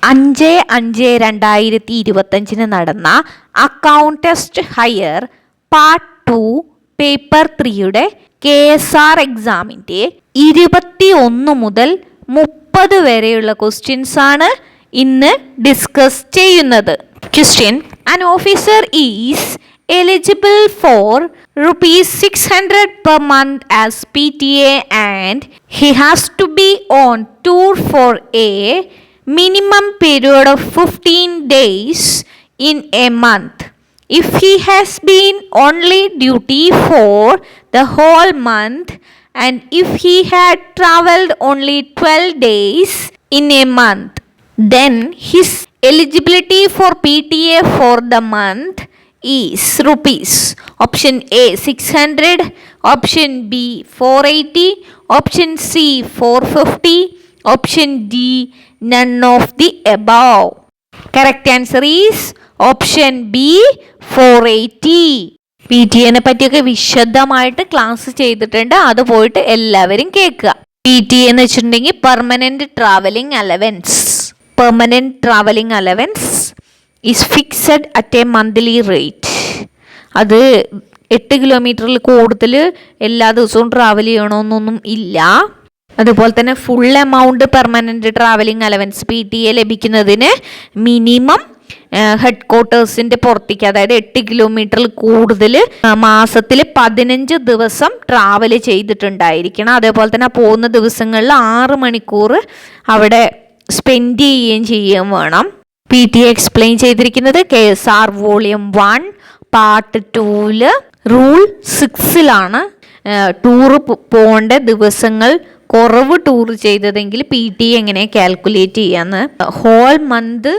5/5/2025 നടന്ന അക്കൗണ്ടസ്റ്റ് higher part 2 paper 3യുടെ KSR എക്സാമിൻ്റെ 21 മുതൽ 30 വരെയുള്ള ക്വസ്റ്റ്യൻസ് ആണ് ഇന്ന് ഡിസ്കസ് ചെയ്യുന്നത്. Question: An officer is eligible for ₹600 per month as PTA and he has to be on tour for a minimum period of 15 days in a month. If he has been only duty for the whole month and if he had travelled only 12 days in a month, then his eligibility for PTA for the month is rupees. Option A 600, option B 480, option C 450, option D none of the above. Correct answer is option B 480. PTA പറ്റിയൊക്കെ വിശദമായിട്ട് class ചെയ്തിട്ടുണ്ട്, അത് പോയിട്ട് എല്ലാവരും കേൾക്കുക. PTA എന്ന് വെച്ചിട്ടുണ്ടെങ്കിൽ permanent travelling allowance. Permanent travelling allowance is fixed at A monthly rate. അത് 8 കിലോമീറ്ററിൽ കൂടുതൽ എല്ലാ ദിവസവും ട്രാവൽ ചെയ്യണമെന്നൊന്നും ഇല്ല. അതുപോലെ തന്നെ full amount permanent travelling allowance PTA ലഭിക്കുന്നതിന് മിനിമം ഹെഡ് ക്വാർട്ടേഴ്സിൻ്റെ പുറത്തേക്ക്, അതായത് 8 കിലോമീറ്ററിൽ കൂടുതൽ മാസത്തിൽ 15 ദിവസം ട്രാവൽ ചെയ്തിട്ടുണ്ടായിരിക്കണം. അതേപോലെ തന്നെ പോകുന്ന ദിവസങ്ങളിൽ 6 മണിക്കൂർ അവിടെ സ്പെൻഡ് ചെയ്യുകയും വേണം. PTA എക്സ്പ്ലെയിൻ ചെയ്തിരിക്കുന്നത് KSR volume 1 part 2 rule 6 tour പോകേണ്ട ദിവസങ്ങൾ കുറവ് ടൂർ ചെയ്തതെങ്കിൽ PTA എങ്ങനെ കാൽക്കുലേറ്റ് ചെയ്യാന്ന്. ഹോൾ മന്ത്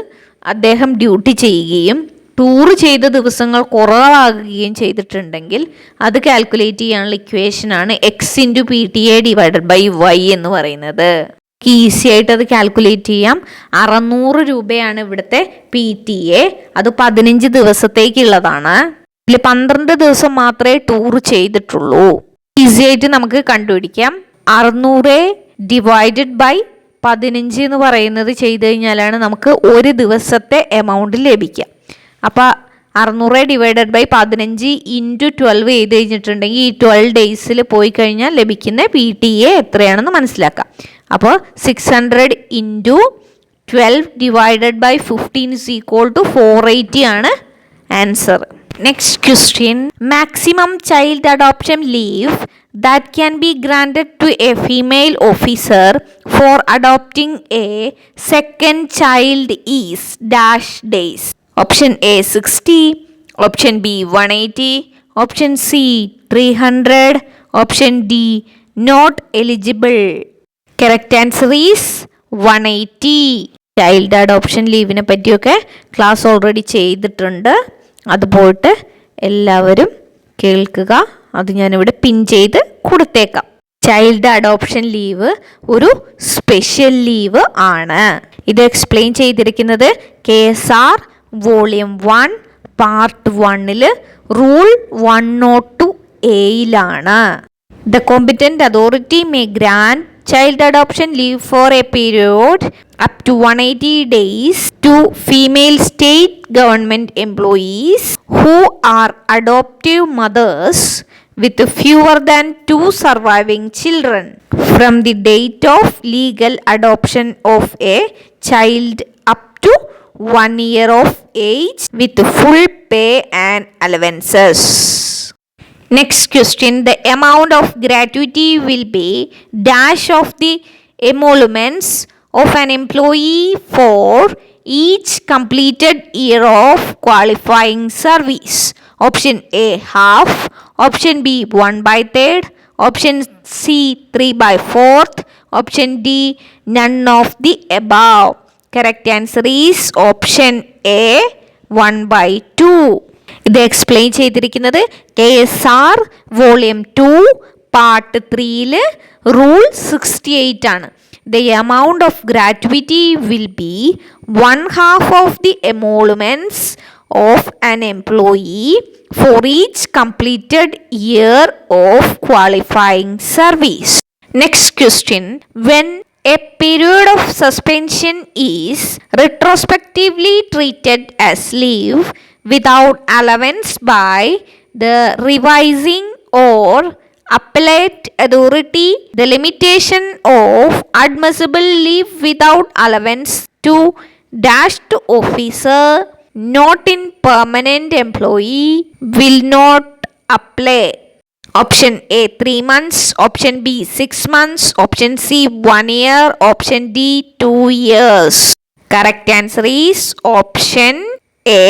അദ്ദേഹം ഡ്യൂട്ടി ചെയ്യുകയും ടൂർ ചെയ്ത ദിവസങ്ങൾ കുറവാകുകയും ചെയ്തിട്ടുണ്ടെങ്കിൽ അത് കാൽക്കുലേറ്റ് ചെയ്യാനുള്ള ഇക്വേഷനാണ് X×PTA/Y എന്ന് പറയുന്നത്. ഈസി ആയിട്ട് അത് കാൽക്കുലേറ്റ് ചെയ്യാം. 600 രൂപയാണ് ഇവിടുത്തെ PTA. അത് 15 ദിവസത്തേക്കുള്ളതാണ്. ഇതിൽ 12 ദിവസം മാത്രമേ ടൂർ ചെയ്തിട്ടുള്ളൂ. ഈസി ആയിട്ട് നമുക്ക് കണ്ടുപിടിക്കാം. 600 ഡിവൈഡഡ് ബൈ 15 എന്ന് പറയുന്നത് ചെയ്ത് കഴിഞ്ഞാലാണ് നമുക്ക് ഒരു ദിവസത്തെ എമൗണ്ട് ലഭിക്കുക. അപ്പോൾ 600 ഡിവൈഡഡ് ബൈ 15 ഇൻറ്റു 12 ചെയ്ത് കഴിഞ്ഞിട്ടുണ്ടെങ്കിൽ ഈ 12 ഡേയ്സിൽ പോയി കഴിഞ്ഞാൽ ലഭിക്കുന്ന PTA എത്രയാണെന്ന് മനസ്സിലാക്കാം. അപ്പോൾ 600 into 12 divided by 15 is equal to 480 ആണ് answer. Next question: maximum child adoption leave that can be granted to a female officer for adopting a second child is dash days. Option A 60, option B 180, option C 300, option D not eligible. Correct answer is 180. Child adoption ലീവിനെ പറ്റിയൊക്കെ class already ചെയ്തിട്ടുണ്ട്, അത് പോയിട്ട് എല്ലാവരും കേൾക്കുക. അത് ഞാനിവിടെ പിൻ ചെയ്ത് കൊടുത്തേക്കാം. ചൈൽഡ് അഡോപ്ഷൻ ലീവ് ഒരു സ്പെഷ്യൽ ലീവ് ആണ്. ഇത് എക്സ്പ്ലെയിൻ ചെയ്തിരിക്കുന്നത് KSR volume 1 part 1 rule 102A. The competent authority may grant child adoption leave for a period up to 180 days to female state government employees who are adoptive mothers with fewer than 2 surviving children from the date of legal adoption of a child up to 1 year of age with full pay and allowances. Next question: the amount of gratuity will be dash of the emoluments of an employee for each completed year of qualifying service. Option A half, option B 1/3, option C 3/4, option D none of the above. Correct answer is option A 1/2. ഇത് explain ചെയ്തിരിക്കുന്നത് KSR volume 2 part 3 rule 68 ആണ്. The amount of gratuity will be 1/2 of the emoluments of an employee for each completed year of qualifying service. Next question: when A period of suspension is retrospectively treated as leave without allowance by the revising or appellate authority. The limitation of admissible leave without allowance to dashed officer not in permanent employee will not apply. Option A 3 months, option B 6 months, option C 1 year, option D 2 years. Correct answer is option A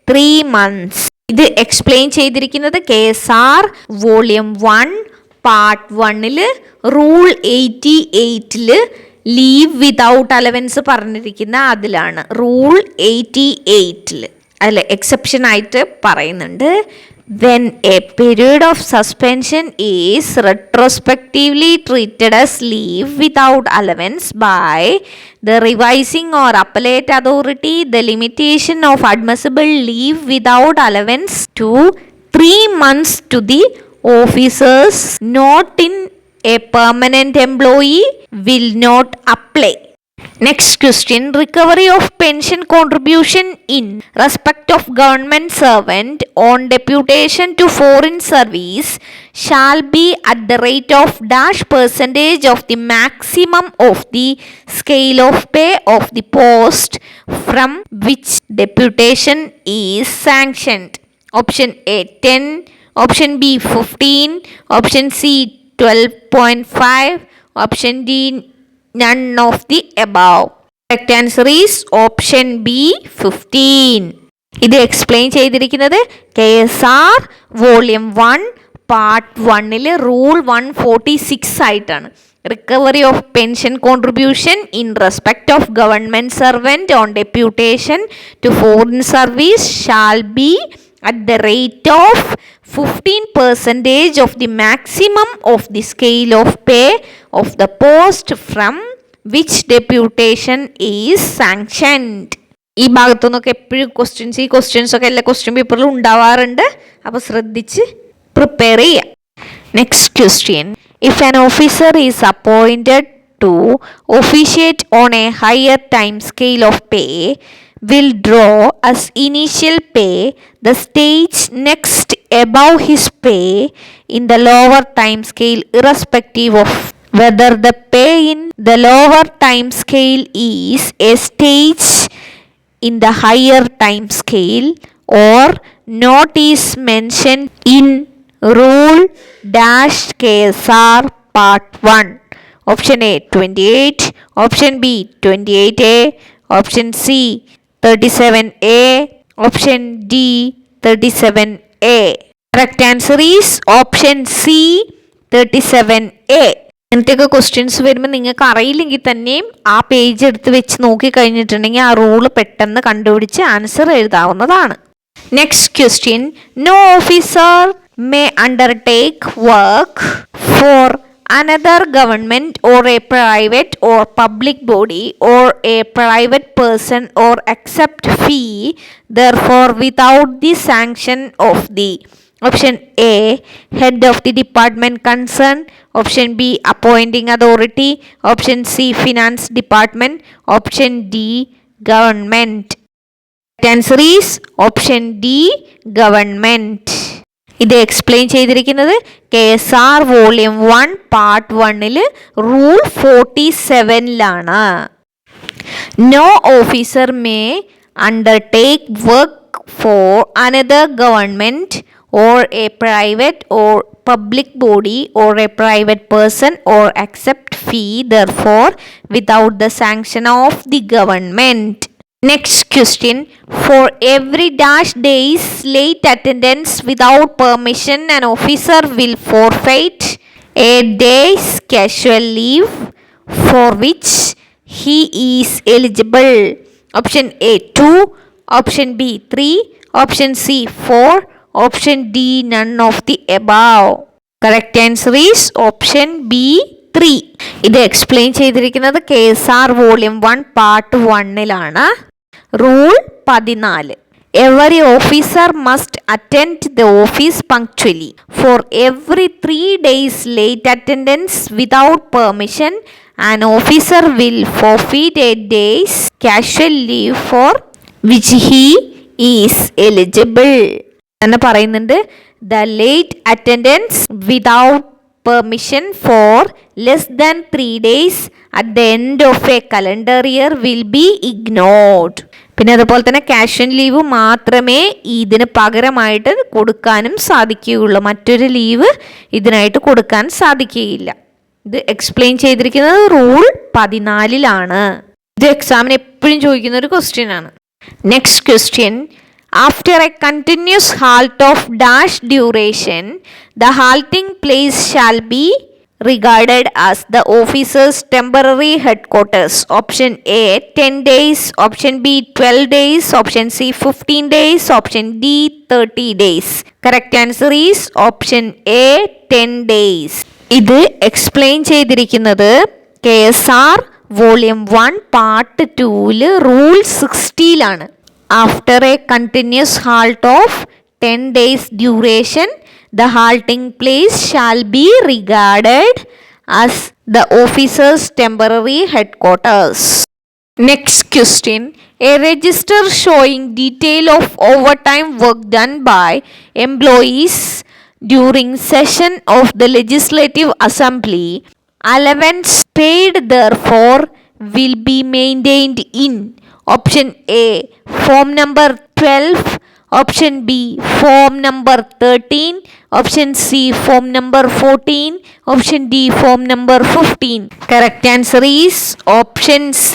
3 months. ഇത് explain ചെയ്തിരിക്കുന്നത് KSR volume 1 part 1 rule 88 leave without allowance പറഞ്ഞിരിക്കുന്ന അതിലാണ്. Rule 88 അല്ലെ exception ആയിട്ട് പറയുന്നുണ്ട്. When a period of suspension is retrospectively treated as leave without allowance by the revising or appellate authority, the limitation of admissible leave without allowance to 3 months to the officers not in a permanent employee will not apply. Next question. Recovery of pension contribution in respect of government servant on deputation to foreign service shall be at the rate of dash percentage of the maximum of the scale of pay of the post from which deputation is sanctioned. Option A 10, option B 15, option C 12.5, option D none of the above. Correct answer is option B 15. ഇത് explain ചെയ്തിരിക്കുന്നത് KSR volume 1 part 1 rule 146 ആയിട്ടാണ്. Recovery of pension contribution in respect of government servant on deputation to foreign service shall be at the rate of 15% of the maximum of the scale of pay of the post from which deputation is sanctioned. ഈ ഭാഗത്തു നിന്നൊക്കെ എപ്പോഴും ഈ questions ഒക്കെ എല്ലാ question പേപ്പറിലും ഉണ്ടാവാറുണ്ട്. അപ്പോൾ ശ്രദ്ധിച്ച് പ്രിപ്പയർ ചെയ്യാം. Next question. If an officer is appointed to officiate on a higher time scale of pay will draw as initial pay the stage next above his pay in the lower time scale irrespective of whether the pay in the lower time scale is a stage in the higher time scale or not is mentioned in rule dash KSR part 1. Option A 28, option B 28A, option C 37A, option D 37A. Correct answer is option C 37A. ഇങ്ങനത്തെയൊക്കെ questions വരുമ്പോൾ നിങ്ങൾക്ക് അറിയില്ലെങ്കിൽ തന്നെയും ആ page എടുത്ത് വെച്ച് നോക്കി കഴിഞ്ഞിട്ടുണ്ടെങ്കിൽ ആ റൂള് പെട്ടെന്ന് കണ്ടുപിടിച്ച് ആൻസർ എഴുതാവുന്നതാണ്. Next question. No officer may undertake work for another government or a private or public body or a private person or accept fee therefore without the sanction of the option A head of the department concerned, option B appointing authority, option C finance department, option D government. The answer is option D government. ഇത് explain ചെയ്തിരിക്കുന്നത് KSR volume 1 part 1 rule 47 no officer may undertake work for another government or a private or public body or a private person or accept fee therefore without the sanction of the government. Next question. For every dash days late attendance without permission, an officer will forfeit a day's casual leave for which he is eligible. Option A 2, option B 3, option C 4, option D none of the above. Correct answer is option B 3. ഇത് explain ചെയ്തിരിക്കുന്നത് KSR volume 1 part 1 rule 14. Every officer must attend the office punctually. For every 3 days late attendance without permission, an officer will forfeit a day's casual leave for which he is eligible. എന്ന് പറയുന്നുണ്ട്, the late attendance without permission for less than 3 days at the end of a calendar year will be ignored. പിന്നെ അതുപോലെ തന്നെ casual leave മാത്രമേ ഇതിന് പകരമായിട്ട് കൊടുക്കാനും സാധിക്കുകയുള്ളൂ. മറ്റൊരു ലീവ് ഇതിനായിട്ട് കൊടുക്കാൻ സാധിക്കുകയില്ല. ഇത് എക്സ്പ്ലെയിൻ ചെയ്തിരിക്കുന്നത് റൂൾ 14 ഇത് എക്സാമിന് എപ്പോഴും ചോദിക്കുന്ന ഒരു ക്വസ്റ്റ്യൻ ആണ്. Next question, after a continuous halt of dash duration, the halting place shall be regarded as the officer's temporary headquarters. Option A 10 days, option B 12 days, option C 15 days, option D 30 days. Correct answer is option A 10 days. ഇത് explain ചെയ്തിരിക്കുന്നത് KSR volume 1 part 2 rule 60 After a continuous halt of 10 days duration, the halting place shall be regarded as the officer's temporary headquarters. Next question, a register showing detail of overtime work done by employees during session of the Legislative Assembly, allowance paid therefore will be maintained in option A form number 12, option B form number 13, option C form number 14, option D form number 15. Correct answer is option C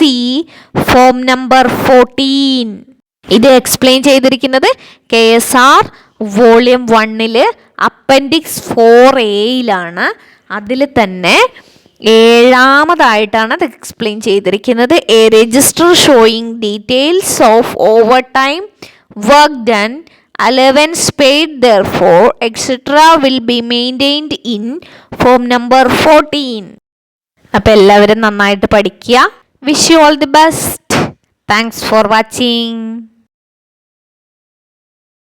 form number 14. ഇത് explain ചെയ്തിരിക്കുന്നത് KSR volume 1 appendix 4A അതിൽ തന്നെ 7-ാമതായിട്ടാണ് അത് explain ചെയ്തിരിക്കുന്നത്. A register showing details of over time work done, allowance paid therefore etc will be maintained in form number 14. അപ്പോൾ എല്ലാവരും നന്നായിട്ട് പഠിക്കുക. Wish you all the best. Thanks for watching.